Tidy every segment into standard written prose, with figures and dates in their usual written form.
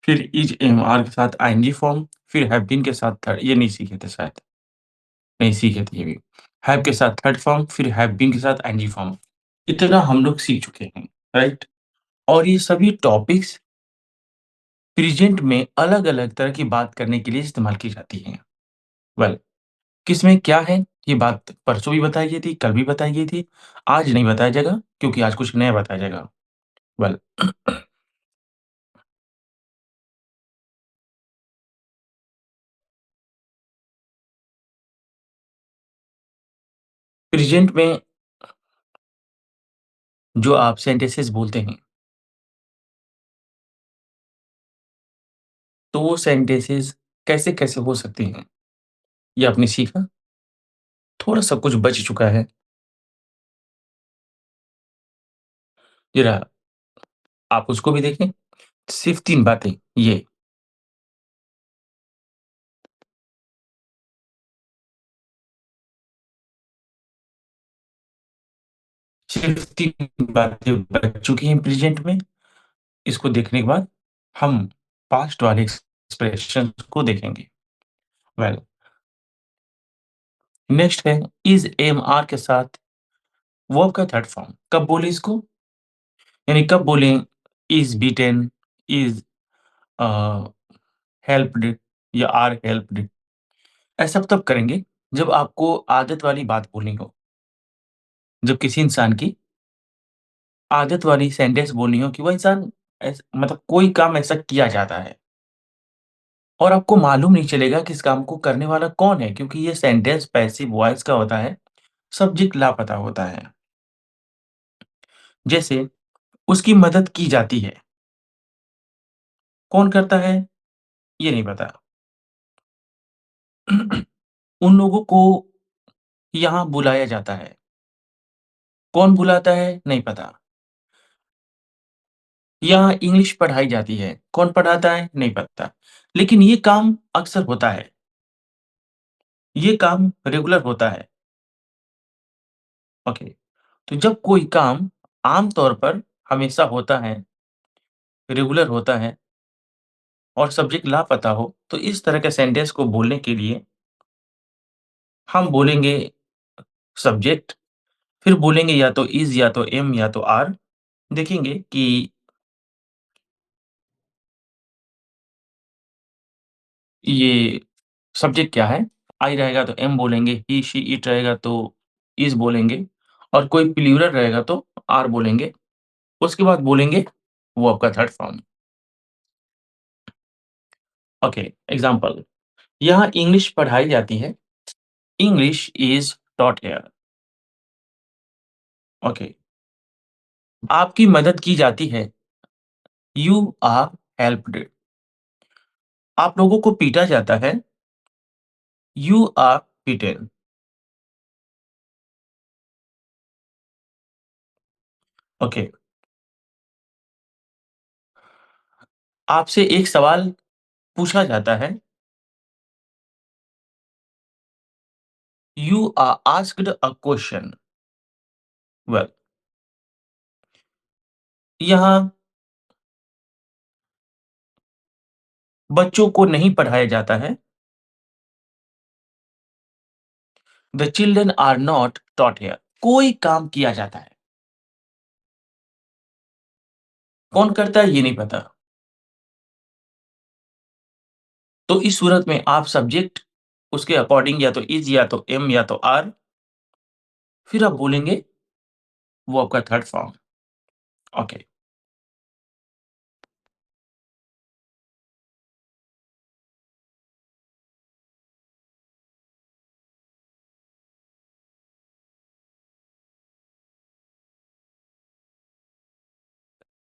फिर is M-are के साथ आईएनजी फॉर्म, फिर हैव बीन के साथ थर्ड ये नहीं सीखे थे शायद, नहीं सीखे थे ये भी। हैव के साथ थर्ड फॉर्म, फिर हैव बीन के साथ आईएनजी फॉर्म। इतना हम लोग सीख चुके हैं, राइट? और ये सभी टॉपिक्स प्रेज़ेंट में अलग-अलग तरह की बात करने के लिए इस्तेमाल की जाती हैं। वेल किसमें क्या है, ये बात परसों भी बताई गई थी, कल भी बताई गई थी, आज नहीं बताया जाएगा क्योंकि आज कुछ नया बताया जाएगा। वेल प्रेज़ेंट में जो आप सेंटेंसेस बोलते हैं, तो वो सेंटेंसेस कैसे-कैसे हो सकती हैं, ये आपने सीखा? थोड़ा-सा कुछ बच चुका है। ज़रा आप उसको भी देखें, सिर्फ़ 3 बातें ये, सिर्फ़ 3 बातें बच चुकी हैं प्रेज़ेंट में। इसको देखने के बाद हम पास्ट वाले एक्सप्रेशंस को देखेंगे। वेल नेक्स्ट है इज़ एम-आर के साथ वर्ब का थर्ड फॉर्म। कब बोलें इसको? यानी कब बोलें is beaten, is a, helped या आर हेल्प्ड? ऐसा तब करेंगे जब आपको आदत वाली बात बोलनी हो। जब किसी इंसान की आदत वाली सेंटेंस बोलनी हो कि वो इंसान मतलब कोई काम ऐसा किया जाता है और आपको मालूम नहीं चलेगा कि इस काम को करने वाला कौन है क्योंकि ये सेंटेंस पैसिव वॉइस का होता है, सब्जेक्ट लापता होता है। जैसे उसकी मदद की जाती है, कौन करता है? ये नहीं पता। उन लोगों को यहाँ बुलाया जाता है, कौन बुलाता है? नहीं पता। यहाँ इंग्लिश पढ़ाई जाती है, कौन पढ़ाता है? नहीं पता। लेकिन ये काम अक्सर होता है, ये काम रेगुलर होता है। ओके, तो जब कोई काम आम तौर पर हमेशा होता है, रेगुलर होता है और सब्जेक्ट लापता हो, तो इस तरह के सेंटेंस को बोलने के लिए हम बोलेंगे सब्जेक्ट, फिर बोलेंगे या तो इज़ या तो एम या तो आर। देखेंगे कि ये सब्जेक्ट क्या है? आई रहेगा तो एम बोलेंगे, ही, शी, इट रहेगा तो इज़ बोलेंगे और कोई प्लूरल रहेगा तो आर बोलेंगे। उसके बाद बोलेंगे वर्ब का थर्ड फॉर्म। ओके, एग्ज़ाम्पल यहाँ इंग्लिश पढ़ाई जाती है, English is taught here. Okay, आपकी मदद की जाती है, यू आर हेल्प्ड। आप लोगों को पीटा जाता है, यू आर बीटेन। ओके, आपसे एक सवाल पूछा जाता है, you are asked a question. Well यहाँ बच्चों को नहीं पढ़ाया जाता है, the children are not taught here. कोई काम किया जाता है, कौन करता है ये नहीं पता। तो इस सूरत में आप सब्जेक्ट उसके अकॉर्डिंग या तो इज़ या तो एम या तो आर, फिर आप बोलेंगे वर्ब का third form. Okay,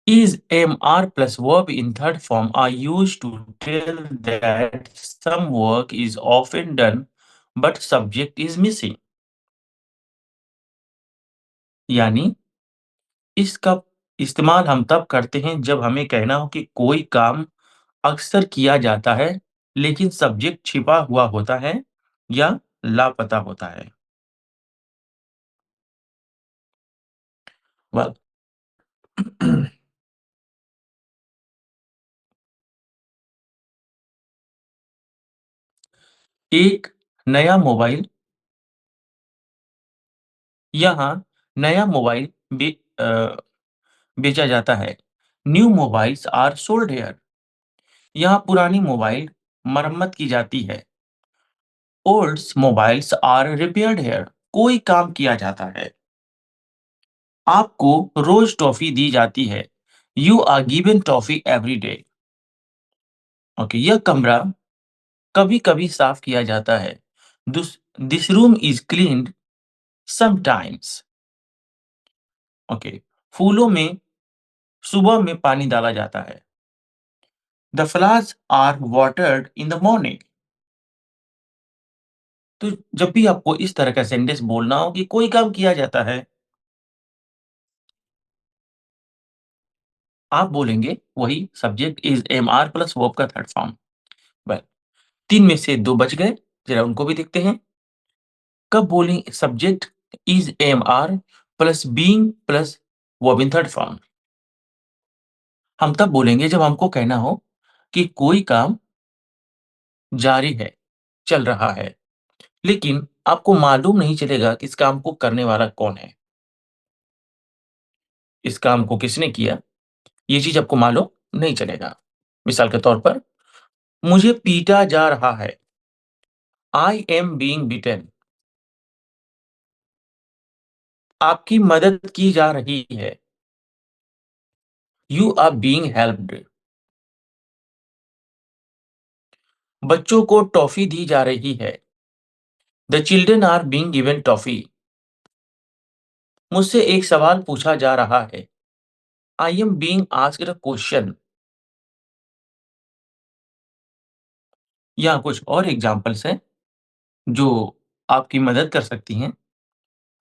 is, am, are plus verb in third form are used to tell that some work is often done but subject is missing। यानी इसका इस्तेमाल हम तब करते हैं जब हमें कहना हो कि कोई काम अक्सर किया जाता है लेकिन सब्जेक्ट छिपा हुआ होता है या लापता होता है। Well, एक नया मोबाइल यहाँ नया मोबाइल बेचा जाता है। New mobiles are sold here. यहाँ पुरानी मोबाइल मरम्मत की जाती है। Olds mobiles are repaired here. कोई काम किया जाता है। आपको रोज टॉफी दी जाती है। You are given toffee every day. Okay, यह कमरा कभी-कभी साफ किया जाता है। This room is cleaned sometimes. Okay, फूलों में सुबह में पानी डाला जाता है। The flowers are watered in the morning. तो जब भी आपको इस तरह का सेंटेंस बोलना हो कि कोई काम किया जाता है, आप बोलेंगे वही subject is am are plus verb का थर्ड फॉर्म। वेल, 3 में से 2 बच गए, ज़रा उनको भी देखते हैं। कब बोलें subject is am are plus being plus verb in third form? हम तब बोलेंगे जब हमको कहना हो कि कोई काम जारी है, चल रहा है, लेकिन आपको मालूम नहीं चलेगा कि इस काम को करने वाला कौन है? इस काम को किसने किया? ये चीज़ आपको मालूम नहीं चलेगा। मिसाल के तौर पर, मुझे पीटा जा रहा है। I am being beaten. आपकी मदद की जा रही है। You are being helped. बच्चों को टॉफी दी जा रही है। The children are being given toffee. मुझसे एक सवाल पूछा जा रहा है। I am being asked a question. यहाँ कुछ और एग्जांपल्स हैं जो आपकी मदद कर सकती हैं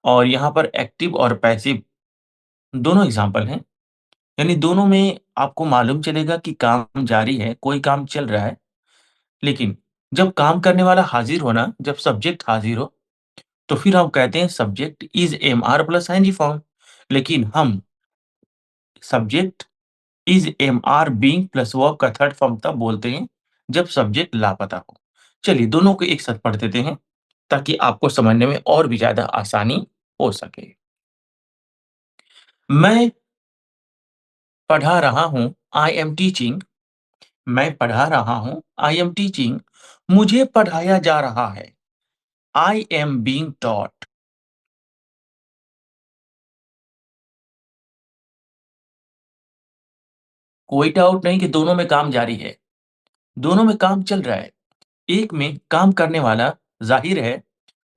और यहाँ पर एक्टिव और पैसिव दोनों एग्जांपल हैं। यानी दोनों में आपको मालूम चलेगा कि काम जारी है, कोई काम चल रहा है, लेकिन जब काम करने वाला हाज़िर हो ना, जब सब्जेक्ट हाज़िर हो, तो फिर हम कहते हैं subject is am are plus ING form. लेकिन हम subject is am are being plus verb का थर्ड फॉर्म तब बोलते हैं, जब सब्जेक्ट लापता हो। चलिए दोनों को एक साथ पढ़ देते हैं, ताकि आपको समझने में और भी ज़्यादा आसानी हो सके। मैं पढ़ा रहा हूँ, आई एम टीचिंग। मैं पढ़ा रहा हूँ, आई एम टीचिंग। मुझे पढ़ाया जा रहा है, आई एम बीइंग टॉट। कोई डाउट नहीं कि दोनों में काम जारी है, दोनों में काम चल रहा है। एक में काम करने वाला ज़ाहिर है,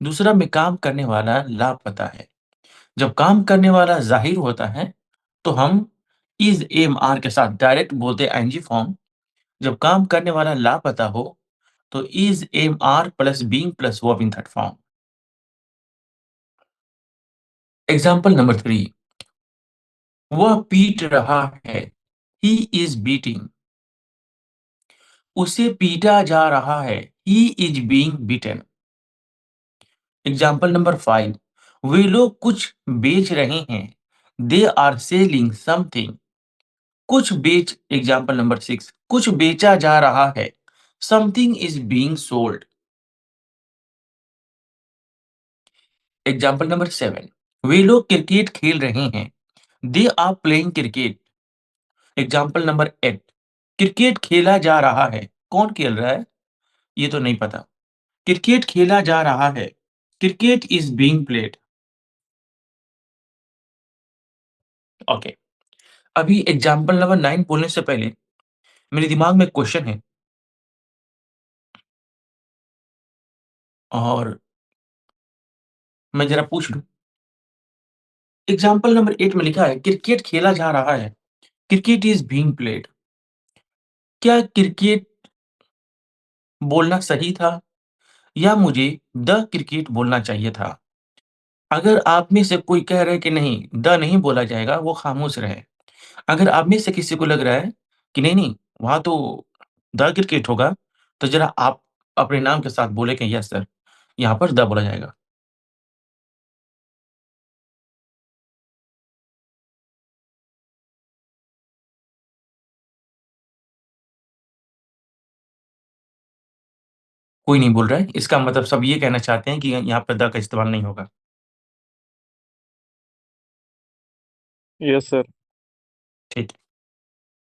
दूसरा में काम करने वाला लापता है। जब काम करने वाला ज़ाहिर होता है, तो हम इज़ एम आर के साथ डायरेक्ट बोलते हैं आईएनजी फॉर्म। जब काम करने वाला लापता हो, तो is am are plus being plus verb in third form. Example number 3, वह पीट रहा है, ही इज़ बीटिंग। उसे पीटा जा रहा है, he is being beaten. Example number 5, वे लोग कुछ बेच रहे हैं, दे आर सेलिंग समथिंग। कुछ बेच एग्ज़ाम्पल नंबर 6, कुछ बेचा जा रहा है, something is being sold. Example number 7, वे लोग क्रिकेट खेल रहे हैं, they are playing cricket. Example number 8, cricket खेला जा रहा है, कौन खेल रहा है? ये तो नहीं पता। क्रिकेट खेला जा रहा है, cricket is being played. Okay, अभी एग्ज़ाम्पल नंबर 9 बोलने से पहले मेरे दिमाग में एक क्वेश्चन है और मैं ज़रा पूछ लूँ। एग्ज़ाम्पल नंबर 8 में लिखा है क्रिकेट खेला जा रहा है, क्रिकेट इज़ बीइंग प्लेड। क्या क्रिकेट बोलना सही था या मुझे द क्रिकेट बोलना चाहिए था? अगर आप में से कोई कह रहा है कि नहीं, द नहीं बोला जाएगा, वो खामोश रहे। अगर आप में से किसी को लग रहा है कि नहीं, वहाँ तो द क्रिकेट होगा, तो ज़रा आप अपने नाम के साथ बोलें कि यस सर, यहाँ पर द बोला जाएगा। कोई नहीं बोल रहा है, इसका मतलब सब ये कहना चाहते हैं कि यहाँ पे द का इस्तेमाल नहीं होगा। Yes sir. ठीक है,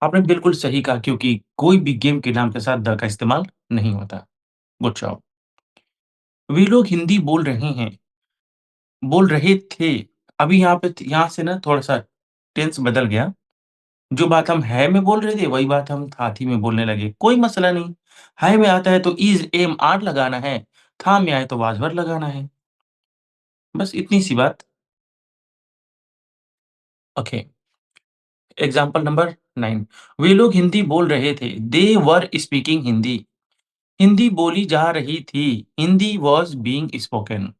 आपने बिल्कुल सही कहा क्योंकि कोई भी गेम के नाम के साथ द का इस्तेमाल नहीं होता। Good job. वे लोग हिंदी बोल रहे थे। अभी यहाँ पे यहाँ से ना थोड़ा-सा टेंस बदल गया। जो बात हम है में बोल रहे थे, वही बात हम था थी में बोलने लगे। कोई मसला नहीं। है में आता है तो इज़, एम, आर लगाना है। था में आए तो वाज़ वर्ड लगाना है। बस इतनी सी बात। Okay, example number 9। वे लोग हिंदी बोल रहे थे। दे वर स्पीकिंग हिंदी। हिंदी बोली जा रही थी। Hindi was being spoken.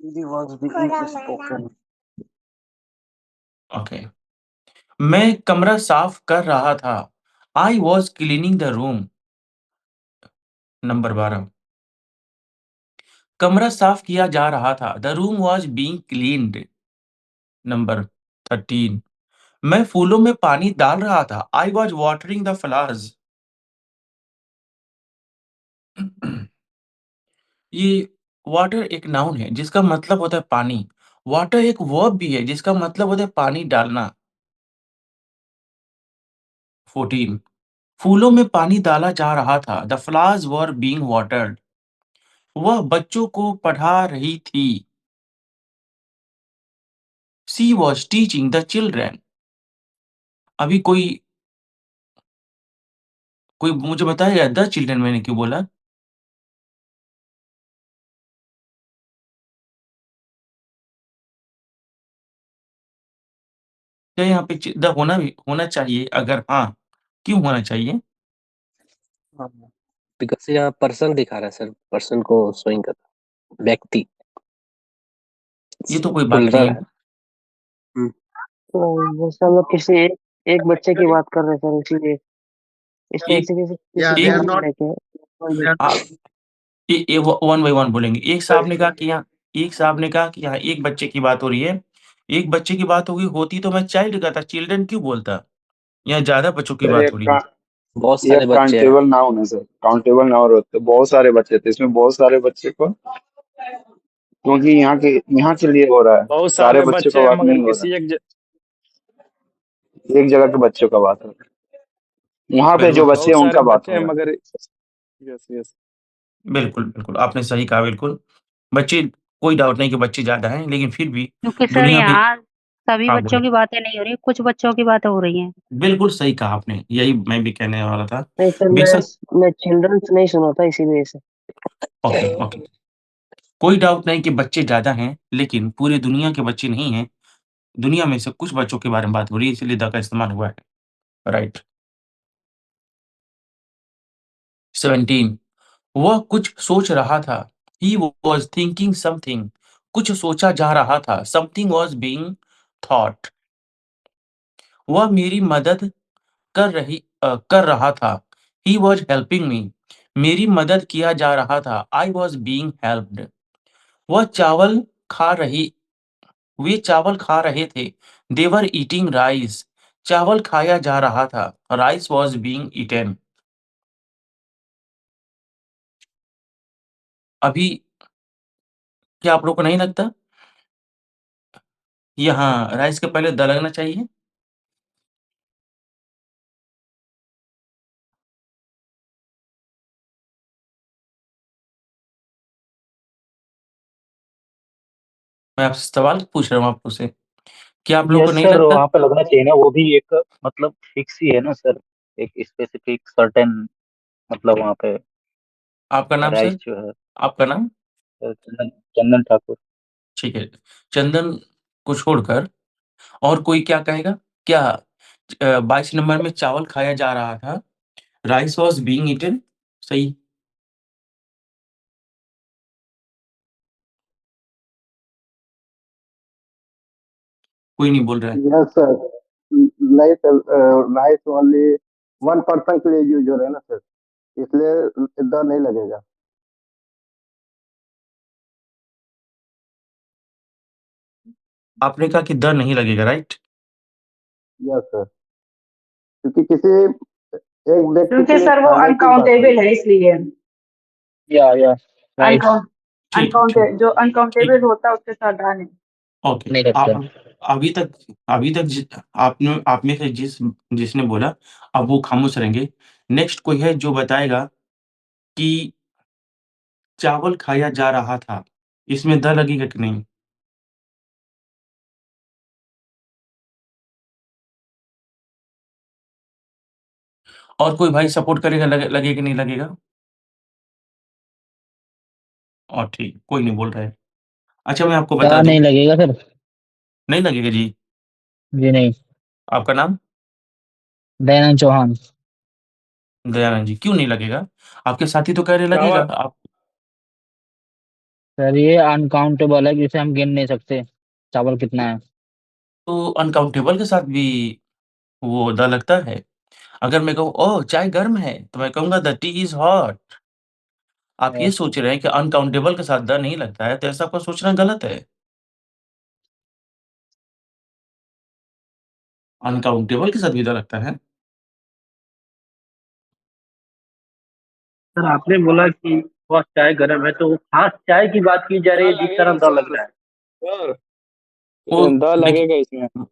Hindi was being spoken. Okay. मैं कमरा साफ कर रहा था। I was cleaning the room. Number 12। कमरा साफ किया जा रहा था। The room was being cleaned. Number 13। मैं फूलों में पानी डाल रहा था। I was watering the flowers. ये वाटर एक नाउन है जिसका मतलब होता है पानी। वाटर एक वर्ब भी है जिसका मतलब होता है पानी डालना। 14। फूलों में पानी डाला जा रहा था। The flowers were being watered. वह बच्चों को पढ़ा रही थी। She was teaching the children. अभी कोई कोई मुझे बताएगा द चिल्ड्रन मैंने क्यों बोला? क्या यहाँ पे द होना चाहिए? अगर हाँ, क्यों होना चाहिए? हाँ, बिकॉज़ यहाँ पर्सन दिखा रहा है सर, पर्सन को शोइंग कर रहा है, व्यक्ति, ये तो कोई बात नहीं प्लुरल है। है। हुँ। तो जैसे हम लोग किसी एक एक बच्चे की बात कर रहे हैं सर, इसीलिए इस टाइप एक से किसी Yeah, किसी they को are एक नहीं not. लेके They are आ not. ये वन बाय वन बोलेंगे। एक साहब ने कहा कि यहाँ एक बच्चे की बात हो रही है। एक बच्चे की बात होती तो मैं चाइल्ड कहता, चिल्ड्रन क्यों बोलता? यहाँ ज़्यादा बच्चों की सर बात हो रही है। बहुत ये सारे बच्चे हैं। काउंटेबल नाउन है सर, काउंटेबल नाउन होते बहुत सारे बच्चे थे इसमें, बहुत सारे बच्चे को, क्योंकि यहाँ के लिए हो रहा है, बहुत सारे सारे बच्चों का बच्चे हैं बात मगर नहीं हो रहा किसी एक है, एक जगह के बच्चों का बात हो रहा है, यहाँ पे बिल्कुल, जो बच्चे बहुत हैं सारे उनका बात बच्चे हो हैं रहा है। मगर यस यस। बिल्कुल, बिल्कुल, आपने सही कहा बिल्कुल। बच्चे कोई डाउट नहीं कि बच्चे ज़्यादा हैं, लेकिन फिर भी क्योंकि सर दुनिया में यहाँ सभी हाँ, बच्चों बोलिए। की बातें नहीं हो रही, कुछ बच्चों की बातें हो रही हैं। बिल्कुल सही कहा आपने, यही मैं भी कहने वाला था। नहीं सर, बेशक मैं चिल्ड्रंस नहीं सुना था इसी वजह से। Okay, okay. कोई डाउट नहीं कि बच्चे ज़्यादा हैं, लेकिन पूरी दुनिया के बच्चे नहीं हैं। दुनिया में से कुछ बच्चों के बारे में बात हो रही है, इसीलिए द का इस्तेमाल हुआ है। राइट। 17। वह कुछ सोच रहा था। He was thinking something. कुछ सोचा जा रहा था। Something was being thought. वह मेरी मदद कर रहा था। He was helping me. मेरी मदद किया जा रहा था। I was being helped. वह चावल खा रही वे चावल खा रहे थे। दे वर ईटिंग राइस। चावल खाया जा रहा था। Rice was being eaten. अभी क्या आप लोग को नहीं लगता यहाँ राइस के पहले द लगना चाहिए? मैं आपसे सवाल पूछ रहा हूँ आपको से। क्या आप लोग को यस नहीं सर, लगता? वहाँ पे लगना चाहिए ना, वो भी एक मतलब फिक्स ही है ना सर, एक स्पेसिफिक सर्टेन, मतलब वहाँ पे आपका नाम राइस सर? जो है। आपका नाम? चंदन चंदन ठाकुर। ठीक है। चंदन को छोड़कर और कोई क्या कहेगा? क्या 22 नंबर में चावल खाया जा रहा था। Rice was being eaten. सही। कोई नहीं बोल रहा है। Yes sir, light light only one person के लिए यूज हो रहा है ना सर, इसलिए द नहीं लगेगा। आपने कहा कि द नहीं लगेगा, राइट? यस सर, क्योंकि किसी एक व्यक्ति के क्योंकि लिए सर वो खाने की बात हो रही अनकाउंटेबल है इसलिए। या राइट। अनकाउंट ठीक है, ठीक, जो ठीक, अनकाउंटेबल होता है उसके साथ डालें। ओके। नहीं रखते। आप अभी तक अभी तक आपने आप में से जिसने बोला, अब वो खामोश रहेंगे। नेक्स्ट कोई है जो बताएगा कि चावल खाया जा रहा था, इसमें द लगेगा कि नहीं? और कोई भाई सपोर्ट करेगा, लगे कि नहीं लगेगा? और ठीक, कोई नहीं बोल रहा है। अच्छा, मैं आपको बता दूँ, नहीं लगेगा सर। नहीं लगेगा जी। जी नहीं। आपका नाम? दयानंद चौहान। दयानंद जी, क्यों नहीं लगेगा? आपके साथी तो कह रहे लगेगा। चावल आप सर ये अनकाउंटेबल है, जिसे हम गिन नहीं सकते चावल कितना है। तो अनकाउंटेबल के साथ भी वो द लगता है। अगर मैं कहूँ, ओह! चाय गर्म है, तो मैं कहूँगा द टी इज़ हॉट। आप ये सोच रहे हैं कि अनकाउंटेबल के साथ द नहीं लगता है, तो ऐसा आपका सोचना गलत है। अनकाउंटेबल के साथ भी द लगता है। सर आपने बोला कि वह चाय गर्म है, तो वो खास चाय की बात की जा रही द है जिस तरह लगेगा द लग सर। रहा है। सर वो द लेकिन लगेगा इसमें।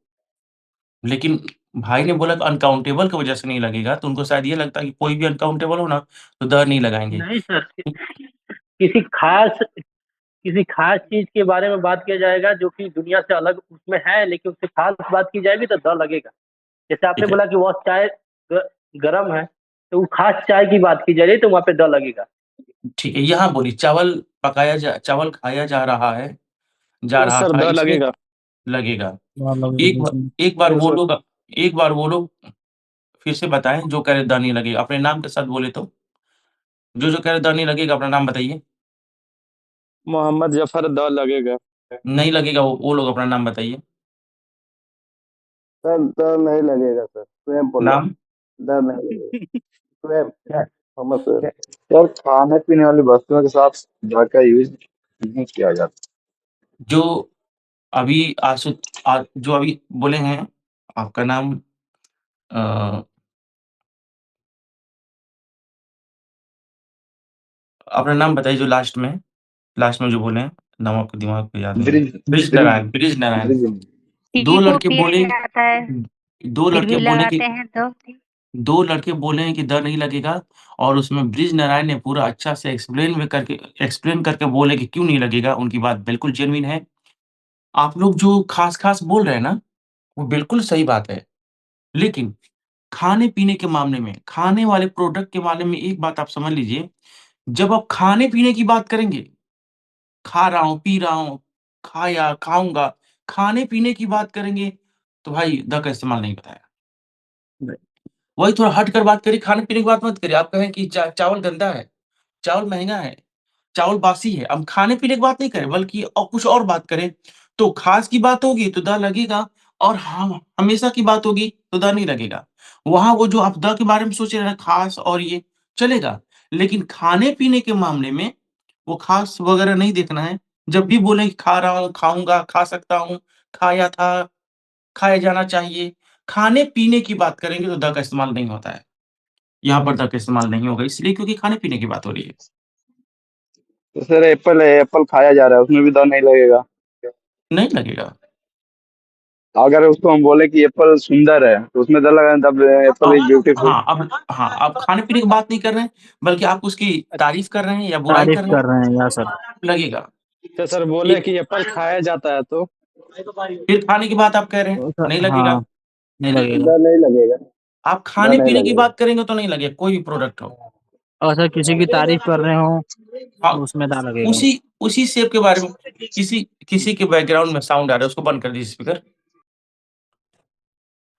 लेकिन भाई ने बोला कि अनकाउंटेबल की वजह से नहीं लगेगा, तो उनको शायद ये लगता है कि कोई भी अनकाउंटेबल हो ना, तो द नहीं लगाएँगे। नहीं सर, किसी खास किसी खास चीज के बारे में बात किया जाएगा जो कि दुनिया से अलग उसमें है, लेकिन उससे खास बात की जाएगी तो द लगेगा। जैसे आपने ठीक है, बोला कि वह चाय गर्म है, तो वो खास चाय की बात की जा रही है, तो वहाँ पे द लगेगा। ठीक है। यहाँ बोलिए, चावल खाया जा रहा सर था, द इसमें लगेगा। लगेगा। द एक लगेगा बार इसमें। एक बार यस वो सर। लोग एक बार वो लोग फिर से बताएँ, जो कह रहे द नहीं लगेगा। अपने नाम के साथ बोले तो? जो कह रहे द नहीं लगेगा, अपना नाम बताइए। मोहम्मद जफर द लगेगा। नहीं लगेगा, वो लोग अपना नाम बताइए। सर द नहीं लगेगा सर, स्वयं बोलो। नाम? द नहीं लगेगा, स्वयं। क्या मोहम्मद स्वयं। क्या यार, खाने पीने वाली वस्तुओं के साथ द का यूज नहीं किया जाता। जो अभी जो अभी बोले हैं, आपका नाम अ, अपना नाम बताइए, जो लास्ट में जो बोले हैं, नाम आपके दिमाग में याद नहीं है। Bridge bridge bridge Narayan. Bridge. 2 ठीक वो लड़के पिया बोले जाता है, 2 फिर लड़के भी बोले कि लगाते हैं तो। 2 लड़के बोले हैं कि द नहीं लगेगा, और उसमें ब्रिज नारायण ने पूरा अच्छा से एक्सप्लेन करके बोले कि क्यों नहीं लगेगा, उनकी बात बिल्कुल जेनुइन है। आप लोग जो खास-खास बोल रहे हैं ना, वो बिल्कुल सही बात है। लेकिन खाने-पीने के मामले में, खाने वाले प्रोडक्ट के मामले में एक बात आप समझ लीजिए, जब आप खाने-पीने की बात करेंगे, खा रहा हूँ, पी रहा हूँ, खाया, खाऊँगा, खाने-पीने की बात करेंगे, तो भाई द का इस्तेमाल नहीं बताया। वही थोड़ा हट कर बात करिए, खाने-पीने की बात मत करिए। आप कहें कि चावल गंदा है, चावल महँगा है, चावल बासी है। अब खाने-पीने की बात नहीं करें, बल्कि कुछ और बात करें, तो खास की बात होगी तो द लगेगा, और हमेशा की बात होगी तो द नहीं लगेगा। वहाँ वो जो आप द के बारे में सोच रहे हैं खास और ये, चलेगा। लेकिन खाने-पीने के मामले में वो खास वगैरह नहीं देखना है। जब भी बोलें कि खा रहा हूँ, खाऊँगा, खा सकता हूँ, खाया था, खाया जाना चाहिए, खाने-पीने की बात करेंगे तो द का इस्तेमाल नहीं होता है। यहाँ पर द का इस्तेमाल नहीं होगा, इसलिए क्योंकि खाने-पीने की बात हो रही है। तो सर एप्पल है, एप्पल खाया जा रहा है, उसमें भी द नहीं लगेगा। नहीं लगेगा। अगर उसको हम बोले कि एप्पल सुंदर है तो उसमें द लगा, तब एप्पल इज ब्यूटीफुल। आप खाने-पीने की बात नहीं कर रहे हैं, बल्कि आप उसकी तारीफ़ कर रहे हैं या बुराई तारीफ कर रहे कर रहे हैं या सर। हैं, लगेगा। तो सर बोले ये कि एप्पल खाया जाता है तो। फिर खाने की बात आप कह रहे हैं, तो सर नहीं हाँ, लगेगा। नहीं लगेगा। द नहीं लगेगा। आप द नहीं खाने-पीने की लगेगा। बात करेंगे तो नहीं लगेगा, कोई भी प्रोडक्ट हो। और सर किसी की तारीफ कर रहे हो हाँ, तो उसमें द लगेगा। उसी उसी सेब के बारे में किसी किसी के बैकग्राउंड में साउंड आ रहा है, उसको बंद कर दीजिए स्पीकर।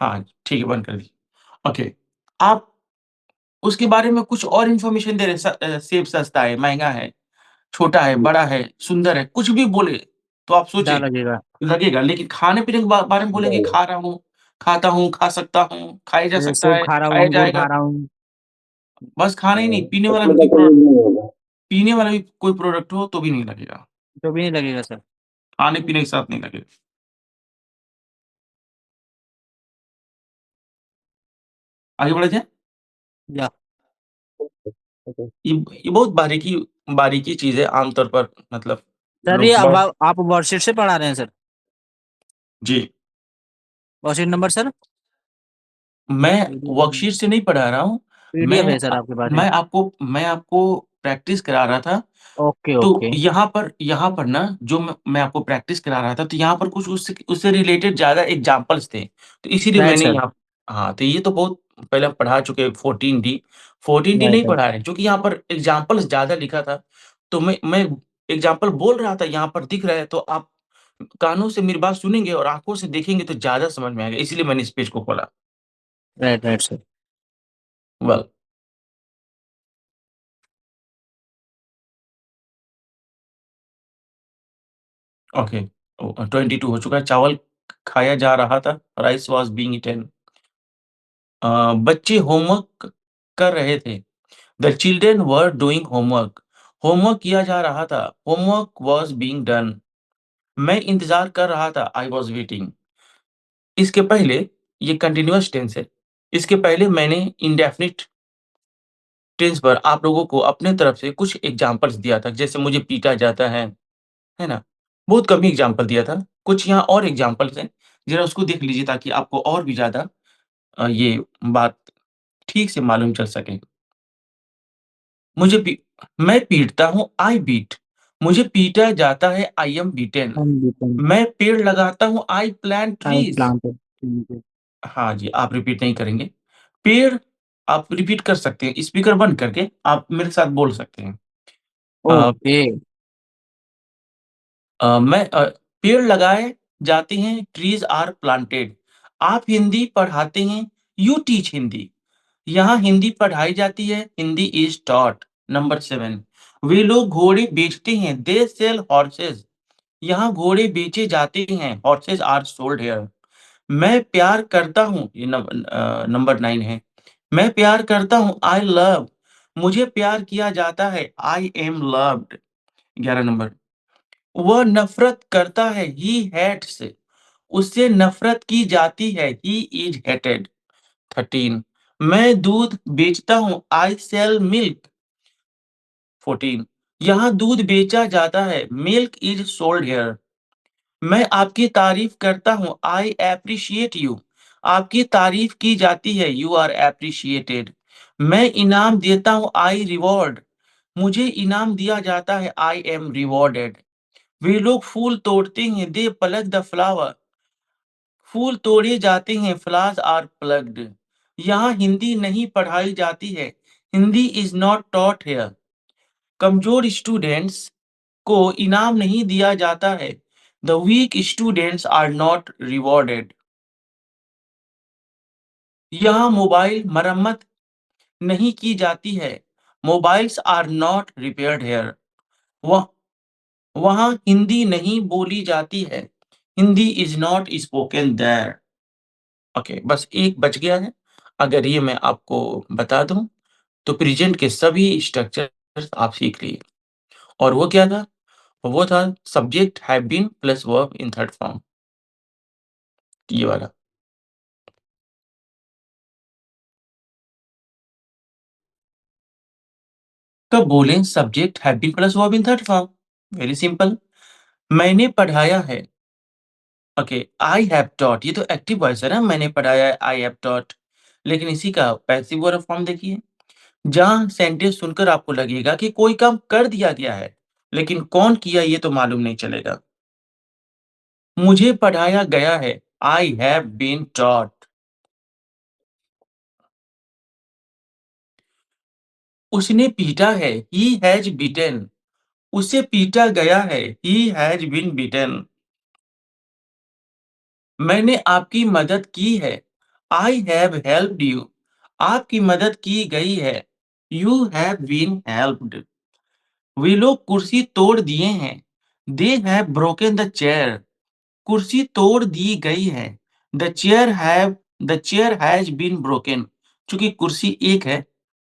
हाँ, ठीक है, बंद कर दीजिए। ओके, आप उसके बारे में कुछ और इन्फॉर्मेशन दे रहे हैं, सेब सस्ता है, महँगा है, छोटा है, बड़ा है, सुंदर है, कुछ भी बोले, तो आप द सोचिए, लगेगा। लगेगा। लेकिन खाने-पीने के बारे में बोलेंगे, खा रहा हूँ, खाता हूँ, खा सकता हूँ, खाया जा जैसे सकता सेब है, खा रहा हूँ, खाया अंगूर खा जाएगा। रहा हूँ। बस खाना ही नहीं, उसमें द का यूज नहीं होगा। पीने वाला भी कोई प्रोडक्ट हो तो भी नहीं लगेगा। तो भी नहीं लगेगा सर। खाने-पीने के साथ नहीं लगेगा। आगे बढ़े जाएँ? या ओके। ये बहुत बारीकी बारीकी चीज़ है, आमतौर पर मतलब सर ये लोग अब बहुत। आप वर्कशीट से पढ़ा रहे हैं सर? जी, वर्कशीट नंबर सर? मैं वर्कशीट से नहीं पढ़ा रहा हूँ। पीडीएफ है सर आपके पास में? मैं आपको प्रैक्टिस करा रहा था। ओके, तो ओके। यहाँ पर ना जो मैं आपको प्रैक्टिस करा रहा था, तो यहाँ पर कुछ उससे उससे रिलेटेड ज़्यादा एग्ज़ाम्पल्स थे। तो इसीलिए राइट मैंने सर, यहाँ। हाँ, तो ये तो बहुत पहले हम पढ़ा चुके हैं 14D। 14D नहीं राइट, राइट। पढ़ा रहे हैं, क्योंकि यहाँ पर एग्ज़ाम्पल्स ज़्यादा लिखा था। तो मैं एग्ज़ाम्पल बोल रहा था, यहाँ पर दिख रहा है, तो आप कानों से मेरी बात सुनेंगे और आँखों से देखेंगे तो ज़्यादा समझ में आएगा, इसीलिए मैंने इस पेज को खोला। Right, right sir. Well, okay. 22 हो चुका है। चावल खाया जा रहा था, राइस वाज़ बीइंग ईटेन। बच्चे होमवर्क कर रहे थे। The children were doing homework. Homework किया जा रहा था। Homework was being done. मैं इंतज़ार कर रहा था। I was waiting. इसके पहले ये कंटीन्यूअस टेंस है। इसके पहले मैंने इंडेफिनिट टेंस पर आप लोगों को अपने तरफ से कुछ एग्ज़ाम्पल्स दिया था, जैसे मुझे पीटा जाता है ना? बहुत कम ही एग्ज़ाम्पल दिया था। कुछ यहाँ और एग्ज़ाम्पल्स हैं, ज़रा उसको देख लीजिए ताकि आपको और भी ज़्यादा ये बात ठीक से मालूम चल सके। मुझे पी मैं पीटता हूँ, आई बीट। मुझे पीटा जाता है, आई एम बीटेन। हम बीटेन। मैं पेड़ लगाता हूँ, आई प्लांट आई ट्रीज़। प्लांटेड। ठीक है। हाँ जी, आप रिपीट नहीं करेंगे। पेड़ आप रिपीट कर सकते हैं, स्पीकर बंद करके आप मेरे साथ बोल सकते हैं। अ ओके। पेड़ लगाए जाते हैं, ट्रीज़ आर प्लांटेड। आप हिंदी पढ़ाते हैं, यू टीच हिंदी। यहाँ हिंदी पढ़ाई जाती है, हिंदी इज़ टॉट। नंबर 7, वे लोग घोड़े बेचते हैं, दे सेल हॉर्सेस। यहाँ घोड़े बेचे जाते हैं, हॉर्सेस आर सोल्ड हियर। मैं प्यार करता हूँ, ये नंबर 9 है। मैं प्यार करता हूँ, आई लव। मुझे प्यार किया जाता है, आई एम लव्ड। 11 नंबर, वह नफ़रत करता है, ही हेट्स। उससे नफ़रत की जाती है, ही इज़ हेटेड। 13, मैं दूध बेचता हूँ, आई सेल मिल्क। 14, यहाँ दूध बेचा जाता है, मिल्क इज़ सोल्ड हियर। मैं आपकी तारीफ़ करता हूँ, आई एप्रिशिएट यू। आपकी तारीफ़ की जाती है, यू आर एप्रिशिएटेड। मैं इनाम देता हूँ, आई रिवॉर्ड। मुझे इनाम दिया जाता है, आई एम रिवॉर्डेड। वे लोग फूल तोड़ते हैं, दे प्लग द फ्लावर। फूल तोड़े जाते हैं, फ्लावर्स आर प्लग्ड। यहाँ हिंदी नहीं पढ़ाई जाती है, Hindi is not taught here. कमज़ोर स्टूडेंट्स को इनाम नहीं दिया जाता है, the weak students are not rewarded. यहाँ मोबाइल मरम्मत नहीं की जाती है, mobiles are not repaired here. वह वहाँ हिंदी नहीं बोली जाती है, Hindi is not spoken there. Okay, बस एक बच गया है। अगर ये मैं आपको बता दूँ, तो प्रेज़ेंट के सभी स्ट्रक्चर्स आप सीख लिए। और वो क्या था? वो था subject have been plus verb in third form, ये वाला। कब बोलें subject have been plus verb in third form? Very simple. मैंने पढ़ाया है। ओके, आई हैव टॉट, ये तो एक्टिव वॉइस है ना, मैंने पढ़ाया है, आई हैव टॉट। लेकिन इसी का पैसिव वाला फॉर्म देखिए, जहाँ सेंटेंस सुनकर आपको लगेगा कि कोई काम कर दिया गया है, लेकिन कौन किया ये तो मालूम नहीं चलेगा। मुझे पढ़ाया गया है, आई हैव बीन टॉट। उसने पीटा है, ही हैज बीटन। उसे पीटा गया है, ही हैज बीन बीटन। मैंने आपकी मदद की है, आई हैव हेल्प्ड यू। आपकी मदद की गई है, यू हैव बीन हेल्प्ड। वे लोग कुर्सी तोड़ दिए हैं, they have broken the chair. कुर्सी तोड़ दी गई है, the chair has been broken. चूंकि कुर्सी एक है,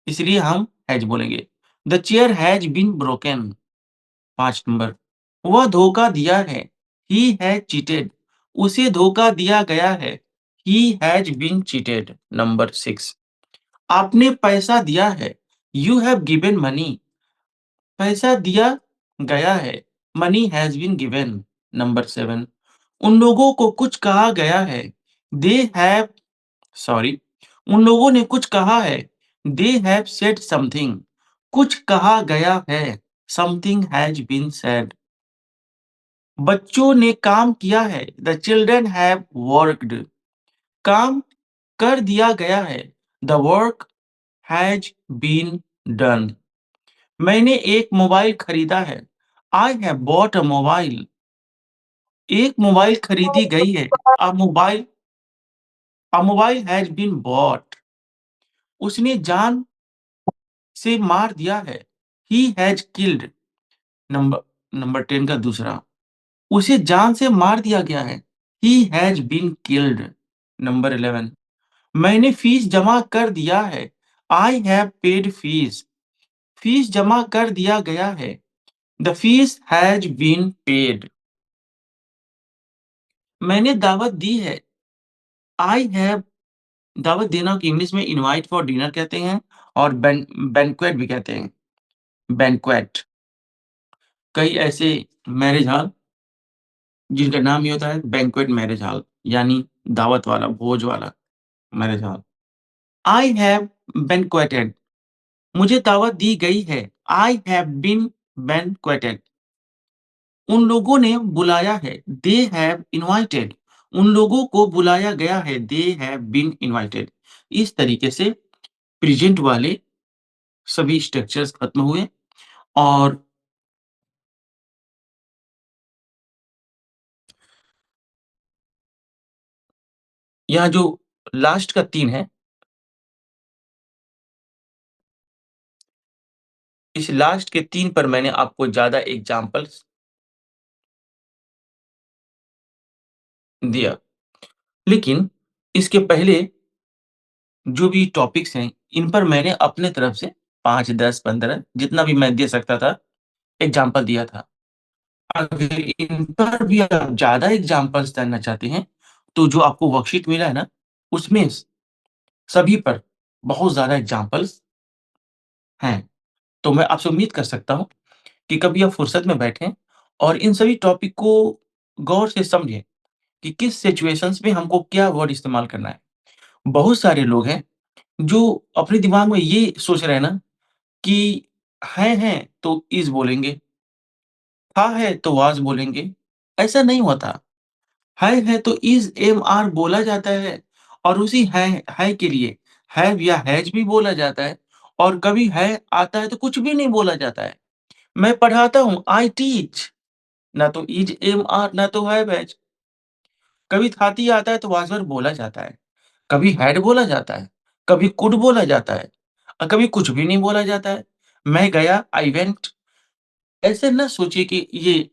इसलिए हम हैज बोलेंगे। The chair has been broken. 5 number, वह धोखा दिया है, ही हैज चीटेड। उसे धोखा दिया गया है, he has been cheated. Number 6, आपने पैसा दिया है, यू हैव गिवन मनी, पैसा दिया गया है, money has been given. Number 7, उन लोगों को कुछ कहा गया है, दे हैव सॉरी, उन लोगों ने कुछ कहा है, दे हैव सेड समथिंग, कुछ कहा गया है, समथिंग हैज़ बीन सेड। बच्चों ने काम किया है, द चिल्ड्रन हैव वर्क्ड, काम कर दिया गया है, the work has been done. मैंने एक मोबाइल खरीदा है, I have bought a mobile, एक मोबाइल खरीदी गई है, a mobile has been bought, उसने जान से मार दिया है, he has killed. Number number 10 का दूसरा, उसे जान से मार दिया गया है, he has been killed. Number 11, मैंने फीस जमा कर दिया है, I have paid fees, fees जमा कर दिया गया है, the fees has been paid. मैंने दावत दी है, आई हैव, दावत देना को इंग्लिश में इनवाइट फॉर डिनर कहते हैं और बैंक्वेट भी कहते हैं, बैंक्वेट। कई ऐसे मैरिज हॉल जिनका नाम ये होता है बैंक्वेट मैरिज हॉल, यानी दावत वाला, भोज वाला मैरिज हॉल। आई हैव बैंक्वेटेड, मुझे दावत दी गई है, आई हैव बीन बैंक्वेटेड। उन लोगों ने बुलाया है, दे हैव इनवाइटेड, उन लोगों को बुलाया गया है, दे हैव बीन इनवाइटेड। इस तरीके से प्रेजेंट वाले सभी स्ट्रक्चर्स खत्म हुए और यहाँ जो लास्ट का 3 है, इस लास्ट के 3 पर मैंने आपको ज़्यादा एग्ज़ाम्पल्स दिया। लेकिन इसके पहले जो भी टॉपिक्स हैं, इन पर मैंने अपने तरफ से 5, 10, 15 जितना भी मैं दे सकता था, एग्ज़ाम्पल दिया था। अगर इन पर भी आप ज़्यादा एग्ज़ाम्पल्स जानना चाहते हैं, तो जो आपको वर्कशीट मिला है ना, उसमें सभी पर बहुत ज़्यादा एग्ज़ाम्पल्स हैं। तो मैं आपसे उम्मीद कर सकता हूँ कि कभी आप फुर्सत में बैठें और इन सभी टॉपिक को गौर से समझें कि किस सिचुएशंस में हमको क्या वर्ड इस्तेमाल करना है। बहुत सारे लोग हैं जो अपने दिमाग में ये सोच रहे हैं ना कि हैं तो इज़ बोलेंगे, था है तो वाज़ बोलेंगे, ऐसा नहीं होता। है तो इज़ एम आर बोला जाता है और उसी है के लिए हैव या हैज़ भी बोला जाता है और कभी है आता है तो कुछ भी नहीं बोला जाता है। मैं पढ़ाता हूँ, आई टीच, ना तो इज़ एम आर ना तो हैव हैज़। कभी थाती आता है तो वाज़ वर्ब बोला जाता है, कभी हैड बोला जाता है, कभी कुड बोला जाता है और कभी कुछ भी नहीं बोला जाता है। मैं गया, आई वेंट। ऐसे ना सोचिए कि ये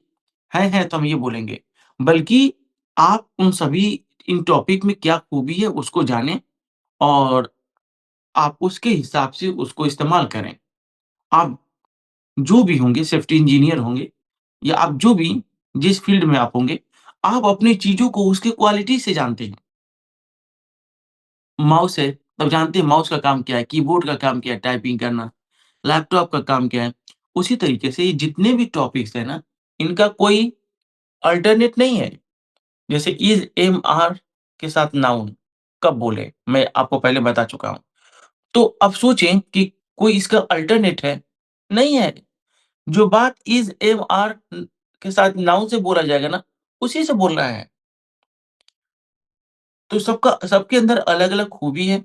है तो हम ये बोलेंगे, बल्कि आप उन सभी इन टॉपिक में क्या खूबी है उसको जानें और आप उसके हिसाब से उसको इस्तेमाल करें। आप जो भी होंगे, सेफ्टी इंजीनियर होंगे या आप जो भी जिस फ़ील्ड में आप होंगे, आप अपनी चीज़ों को उसकी क्वालिटी से जानते हैं। माउस है, तब जानते हैं माउस का काम क्या है, कीबोर्ड का काम क्या है, टाइपिंग करना, लैपटॉप का काम क्या है। उसी तरीके से ये जितने भी टॉपिक्स हैं ना, इनका कोई अल्टरनेट नहीं है। जैसे इज़, एम, आर के साथ नाउन कब बोलें, मैं आपको पहले बता चुका हूँ। तो अब सोचें कि कोई इसका अल्टरनेट है? नहीं है। जो बात इज़, एम, आर के साथ नाउन से बोला जाएगा ना, उसी से बोलना है। तो सबके अंदर अलग-अलग खूबी है।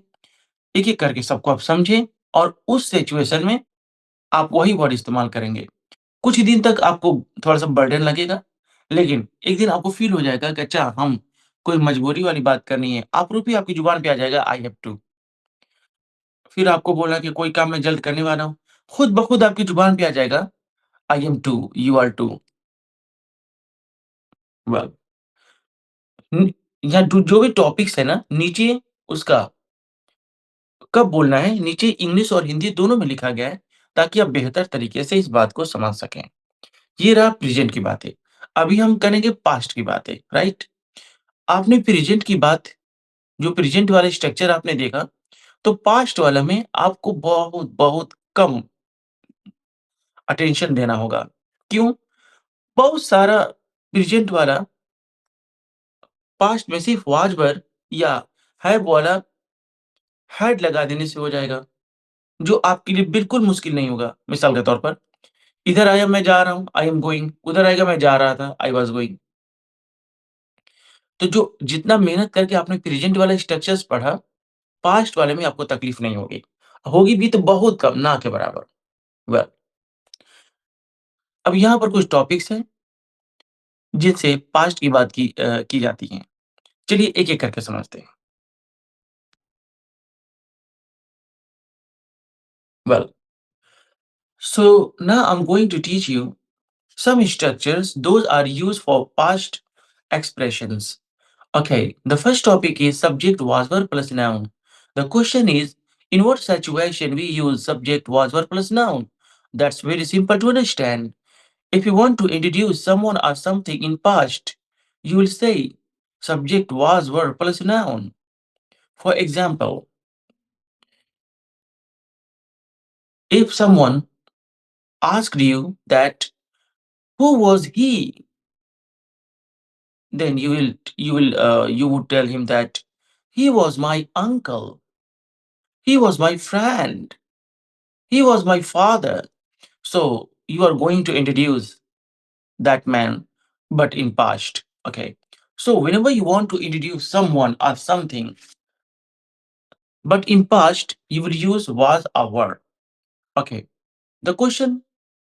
एक-एक करके सबको आप समझें और उस सिचुएशन में आप वही वर्ड इस्तेमाल करेंगे। कुछ दिन तक आपको थोड़ा-सा बर्डन लगेगा, लेकिन एक दिन आपको फ़ील हो जाएगा कि अच्छा हम कोई मजबूरी वाली बात करनी है, आप ही आपकी ज़ुबान पे आ जाएगा आई हैव टू। फिर आपको बोला कि कोई काम मैं जल्द करने वाला हूँ, खुद ब खुद आपकी ज़ुबान पे आ जाएगा I am to, you are to. व न या जो भी टॉपिक्स है ना, नीचे उसका कब बोलना है, नीचे इंग्लिश और हिंदी दोनों में लिखा गया है, ताकि आप बेहतर तरीके से इस बात को समझ सकें। ये रहा प्रेज़ेंट की बातें। अभी हम करेंगे पास्ट की बातें, राइट? आपने प्रेज़ेंट की बात, जो प्रेज़ेंट वाला स्ट्रक्चर आपने देखा, तो पास्ट वाला में आपको बहुत-बहुत कम अटेंशन देना होगा। क्यों? बहुत सारा प्रेज़ेंट वाला पास्ट में सिर्फ़ वाज़ वर या हैव वाला हैड लगा देने से हो जाएगा, जो आपके लिए बिल्कुल मुश्किल नहीं होगा। मिसाल के तौर पर, इधर आया मैं जा रहा हूँ, आई एम गोइंग, उधर आएगा मैं जा रहा था, आई वाज़ गोइंग। तो जो जितना मेहनत करके आपने प्रेज़ेंट वाला स्ट्रक्चर्स पढ़ा, पास्ट वाले में आपको तकलीफ नहीं होगी। होगी भी तो बहुत कम, ना के बराबर। वेल, अब यहाँ पर कुछ टॉपिक्स हैं, जिनसे पास्ट की बात की जाती है। चलिए एक-एक करके समझते हैं। Well, so now I'm going to teach you some structures. Those are used for past expressions. Okay, the first topic is subject was verb plus noun. The question is, in what situation we use subject was verb plus noun? That's very simple to understand. If you want to introduce someone or something in past, you will say subject was verb plus noun. For example, if someone asked you that who was he, then you would tell him that he was my uncle, he was my friend, he was my father. So you are going to introduce that man, but in past. Okay. So whenever you want to introduce someone or something, but in past, you will use was or were. Okay. The question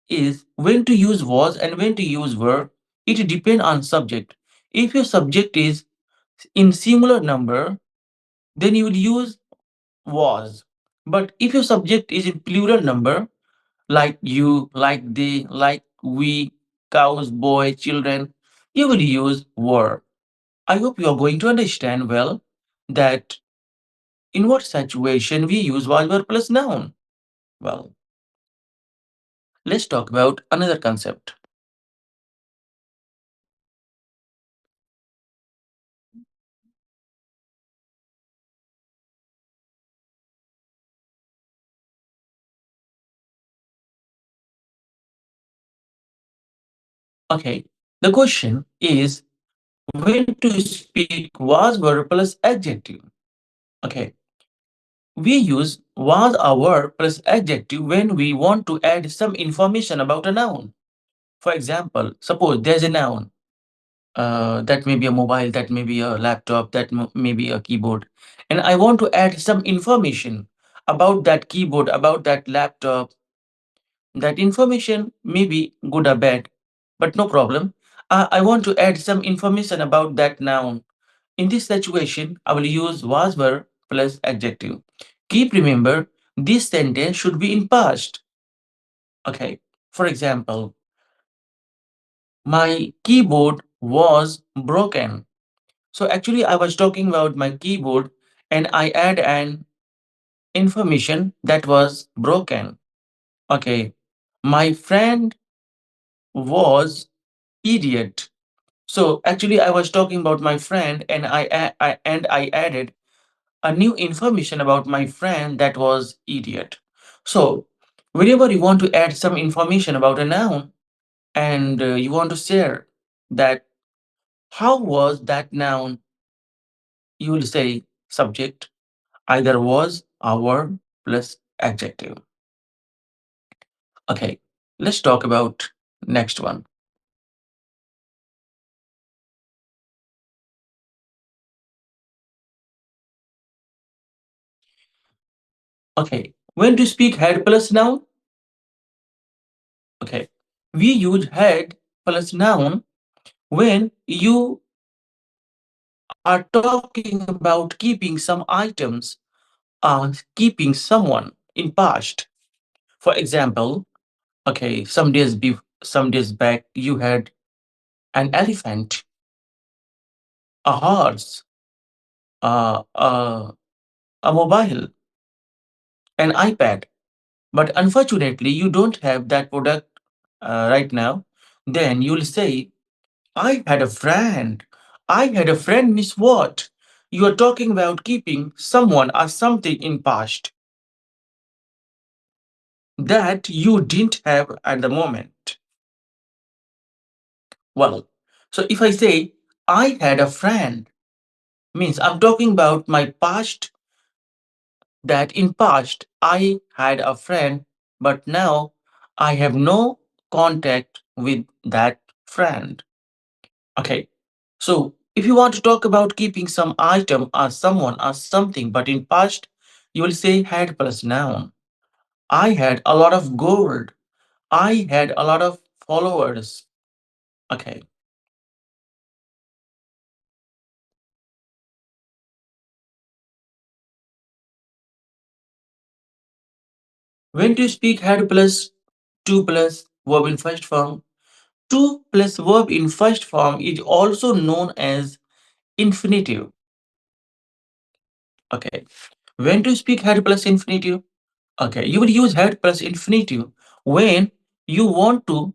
is when to use was and when to use were. It depends on subject. If your subject is in singular number, then you will use was. But if your subject is in plural number, like you, like they, like we, cows, boy, children, you will use were. I hope you are going to understand well that in what situation we use was, were plus noun. Well, let's talk about another concept. Okay, the question is when to speak was, were plus adjective. Okay, we use was or were plus adjective when we want to add some information about a noun. For example, suppose there's a noun that may be a mobile, that may be a laptop, that may be a keyboard, and I want to add some information about that keyboard, about that laptop. That information may be good or bad, but no problem. I want to add some information about that noun. In this situation, I will use was, were plus adjective. Keep remember, this sentence should be in past. Okay. For example, my keyboard was broken. So actually, I was talking about my keyboard and I add an information that was broken. Okay. My friend was idiot. So actually, I was talking about my friend and I added a new information about my friend that was idiot. So whenever you want to add some information about a noun and you want to share that how was that noun, you will say subject either was or were plus adjective. Okay, let's talk about next one. Okay, when to speak had plus noun? Okay, we use had plus noun when you are talking about keeping some items or keeping someone in past. For example, okay, some days back you had an elephant, a horse, uh, uh, a mobile, an iPad, but unfortunately you don't have that product right now. Then you'll say, I had a friend. I had a friend, Miss What? You are talking about keeping someone or something in past. that you didn't have at the moment. Well, so if I say I had a friend, means I'm talking about my past, that in past I had a friend, but now I have no contact with that friend. Okay. So if you want to talk about keeping some item or someone or something, but in past, you will say had plus noun. I had a lot of gold. I had a lot of followers. Okay. When to speak had plus two plus verb in first form, two plus verb in first form is also known as infinitive. Okay. When to speak had plus infinitive? Okay. You will use had plus infinitive when you want to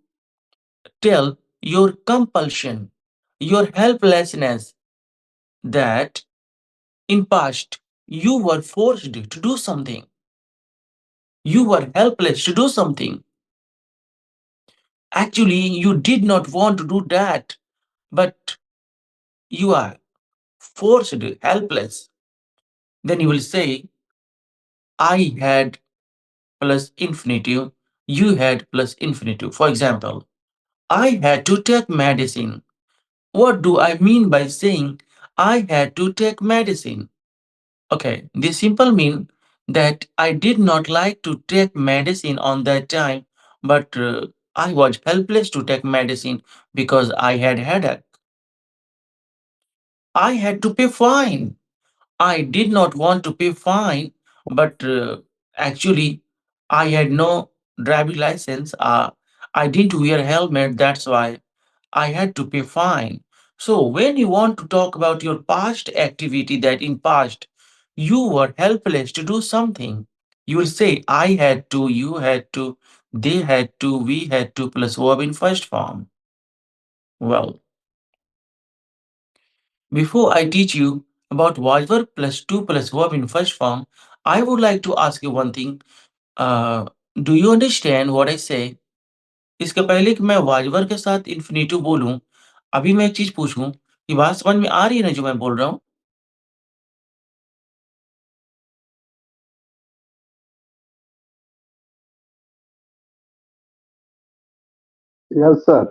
tell your compulsion, your helplessness, that in past you were forced to do something. You were helpless to do something. Actually, you did not want to do that, but you are forced, helpless. Then you will say, I had plus infinitive, you had plus infinitive. For example, I had to take medicine. What do I mean by saying I had to take medicine? Okay, this simple mean that I did not like to take medicine on that time, but I was helpless to take medicine because I had headache. I had to pay fine. I did not want to pay fine, but actually I had no driving license. I didn't wear helmet. That's why I had to pay fine. So when you want to talk about your past activity, that in past you were helpless to do something, you will say I had to, you had to, they had to, we had to plus verb in first form. Well, before I teach you about voice verb plus to plus verb in first form, I would like to ask you one thing. Uh, do you understand what I say? इसके पहले कि मैं Viber के साथ infinitive बोलूं, अभी मैं एक चीज पूछूं कि बात समझ में आ रही है ना जो मैं बोल रहा हूँ? Yes, sir.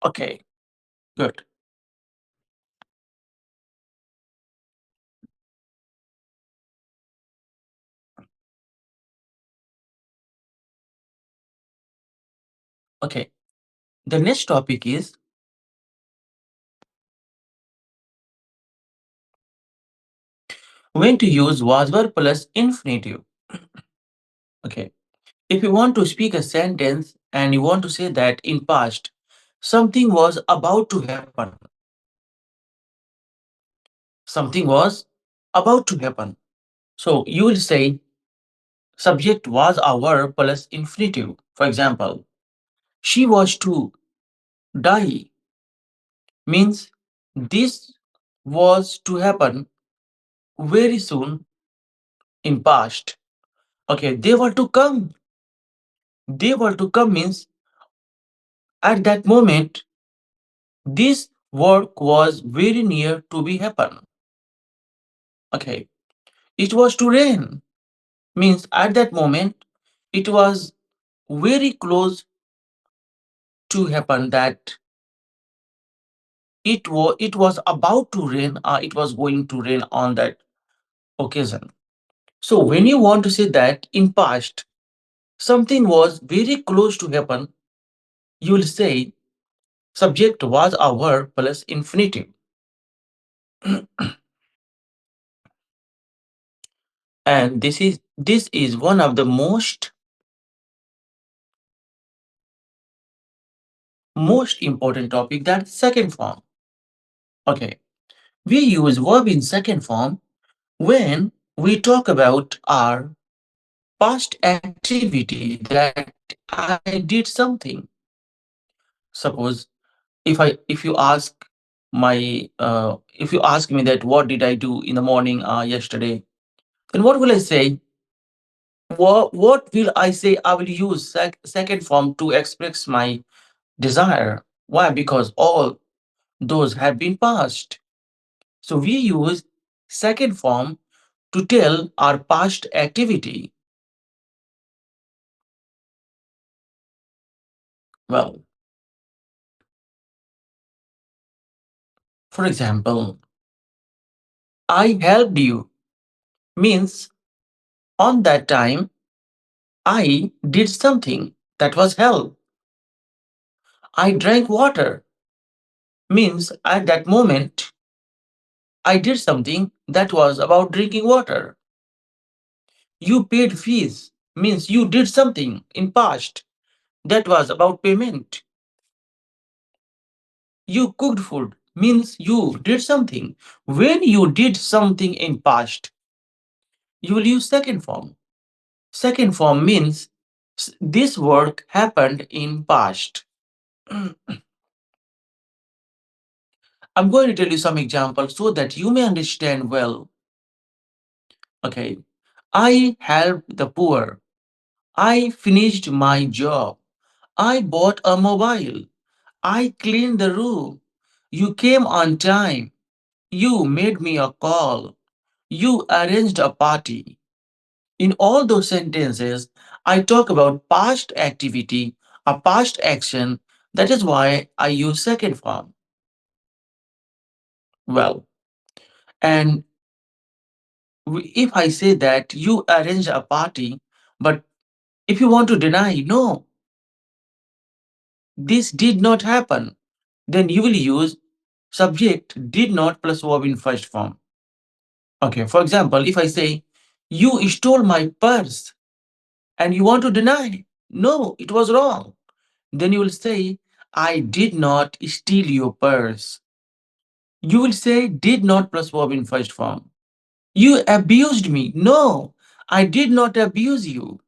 Okay, good. Okay, the next topic is when to use was verb plus infinitive. Okay, if you want to speak a sentence and you want to say that in past something was about to happen, something was about to happen. So you will say subject was a verb plus infinitive. For example, she was to die means this was to happen very soon in past. Okay, they were to come. They were to come means at that moment this work was very near to be happen. Okay, it was to rain means at that moment it was very close to happen that it was about to rain or it was going to rain on that occasion. So when you want to say that in past something was very close to happen, you will say subject was a verb plus infinitive. And this is one of the most important topic, that second form. Okay, we use verb in second form when we talk about our past activity, that I did something. Suppose if you ask if you ask me that what did I do in the morning yesterday, then what will I say? What will I say? I will use second form to express my desire. Why? Because all those have been past. So we use second form to tell our past activity. Well, for example, I helped you means on that time I did something that was help. I drank water means at that moment I did something that was about drinking water. You paid fees means you did something in past that was about payment. You cooked food means you did something. When you did something in past, you will use second form. Second form means this work happened in past. I'm going to tell you some examples so that you may understand well. Okay. I helped the poor. I finished my job. I bought a mobile. I cleaned the room. You came on time. You made me a call. You arranged a party. In all those sentences, I talk about past activity, a past action. That is why I use second form. Well, and if I say that you arranged a party, but if you want to deny, no, this did not happen, then you will use subject did not plus verb in first form. Okay, for example, if I say, you stole my purse and you want to deny, no, it was wrong, then you will say, I did not steal your purse. You will say, did not plus verb in first form. You abused me. No, I did not abuse you.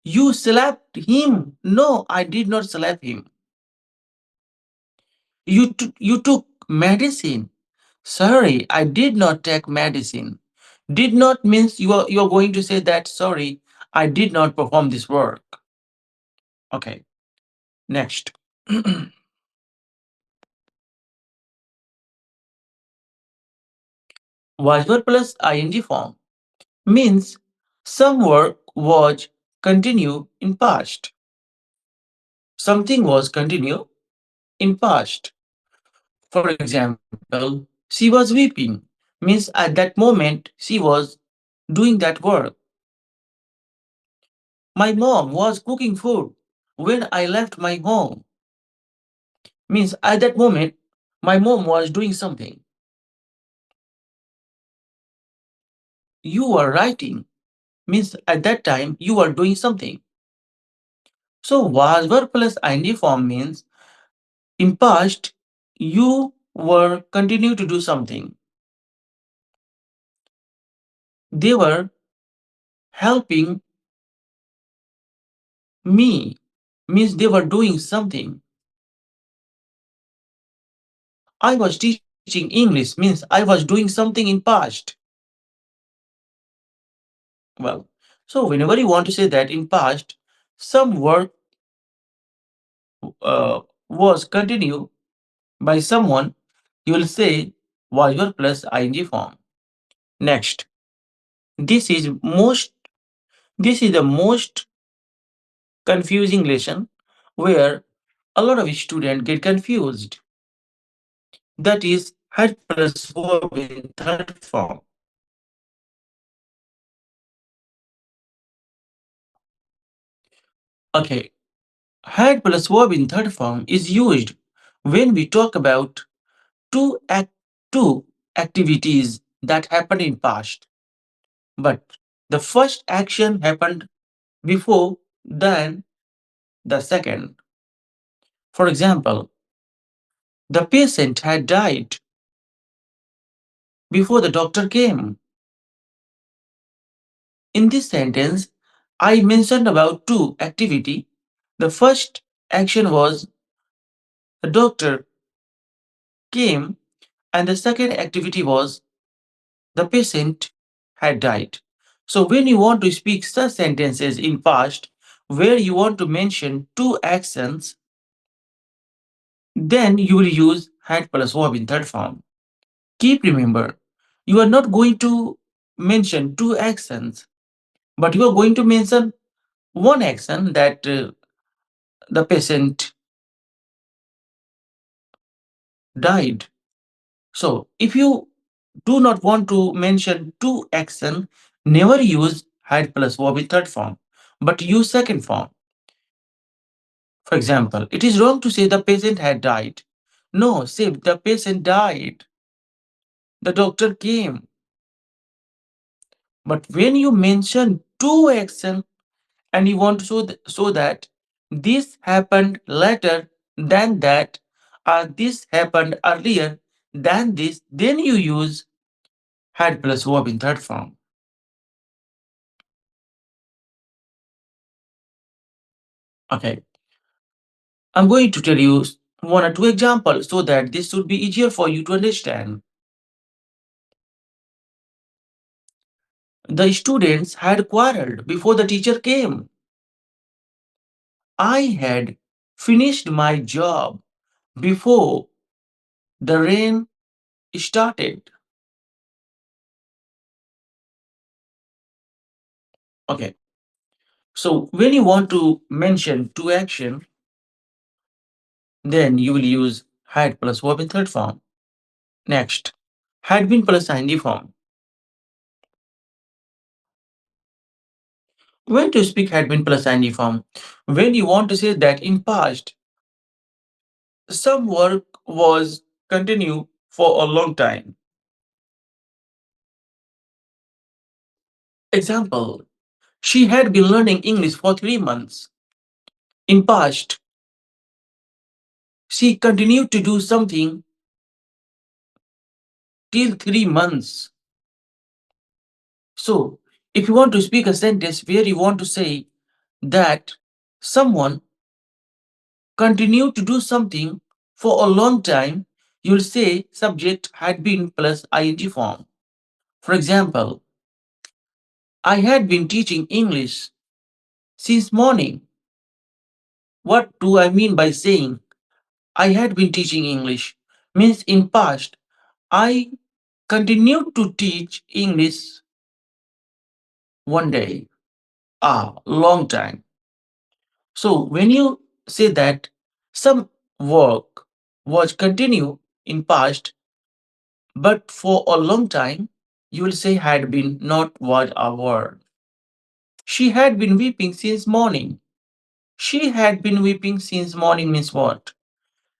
You slapped him. No, I did not slap him. You took medicine. Sorry, I did not take medicine. Did not means you are going to say that sorry, I did not perform this work. Okay. Next. Was verb plus ing form means some work was continue in past. Something was continue in past. For example, she was weeping means at that moment she was doing that work. My mom was cooking food when I left my home means at that moment my mom was doing something. You were writing means at that time you were doing something. So was verb plus ing form means in past you were continue to do something. They were helping me means they were doing something. I was teaching English means I was doing something in past. Well, so whenever you want to say that in past, some work was continued by someone, you will say was verb plus ing form. Next, this is most this is the most confusing lesson where a lot of students get confused. That is had plus verb in third form. Okay, had plus verb in third form is used when we talk about two act two activities that happened in past, but the first action happened before than the second. For example, the patient had died before the doctor came. In this sentence, I mentioned about two activity. The first action was the doctor came, and the second activity was the patient had died. So when you want to speak such sentences in past where you want to mention two actions, then you will use had plus verb in third form. Keep remember, you are not going to mention two actions, but you are going to mention one action that the patient died. So if you do not want to mention two action, never use had plus verb in third form, but use second form. For example, it is wrong to say the patient had died. No, say the patient died. The doctor came. But when you mention two action and you want to show that this happened later than that, or this happened earlier than this, then you use had plus verb in third form. Okay. I'm going to tell you one or two examples so that this should be easier for you to understand. The students had quarreled before the teacher came. I had finished my job before the rain started. Okay. So when you want to mention two action, then you will use had plus verb in third form. Next, had been plus ing form. When to speak had been plus ing form? When you want to say that in past, some work was continue for a long time. Example, she had been learning English for 3 months. In past, she continued to do something till 3 months. So, if you want to speak a sentence where you want to say that someone continued to do something for a long time, you'll say subject had been plus ing form. For example, I had been teaching English since morning. What do I mean by saying I had been teaching English? Means in past, I continued to teach English one day, long time. So when you say that some work was continue in past, but for a long time, you will say had been, not was a word. She had been weeping since morning. She had been weeping since morning means what?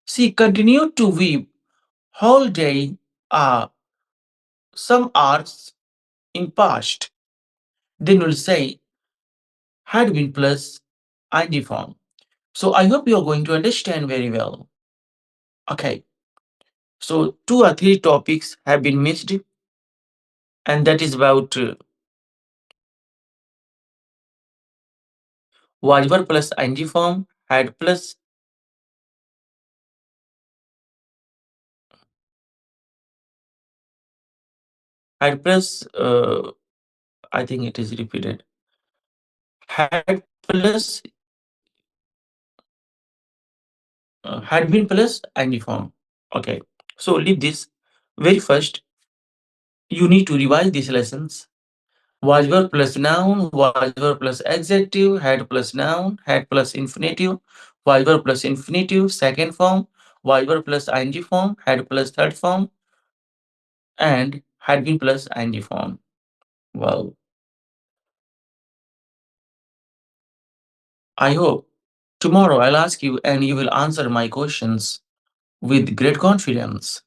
She continued to weep whole day, some hours in past. Then we'll say had been plus ing form. So I hope you're going to understand very well. Okay. So two or three topics have been missed, and that is about was verb plus ing form, had plus had plus I think it is repeated. Had plus had been plus ing form. Okay. So leave this. Very first, you need to revise these lessons. Was verb plus noun, was verb plus adjective, had plus noun, had plus infinitive, was verb plus infinitive, second form, was verb plus ing form, had plus third form, and had been plus ing form. Well, I hope tomorrow I'll ask you and you will answer my questions with great confidence.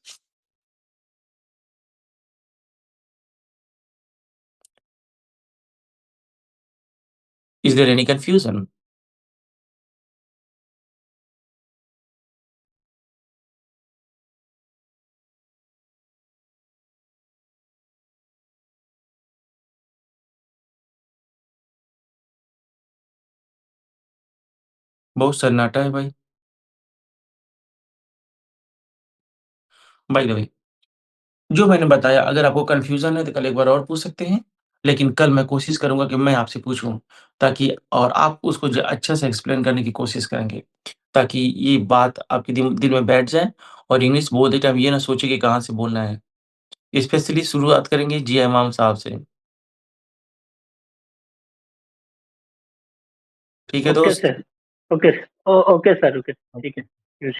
Is there any confusion? बहुत सन्नाटा है भाई. By the way, जो मैंने बताया अगर आपको confusion है तो कल एक बार और पूछ सकते हैं, लेकिन कल मैं कोशिश करूँगा कि मैं आपसे पूछूँ ताकि और आप उसको अच्छे से एक्सप्लेन करने की कोशिश करेंगे, ताकि ये बात आपके दिल में बैठ जाए और इंग्लिश बोलते टाइम ये ना सोचिए कि कहाँ से बोलना है। स्पेशली शुरुआत करेंगे जी इमाम साहब से। ठीक है ओके दोस्त? Sir. Okay. Okay sir. Okay, ठीक है।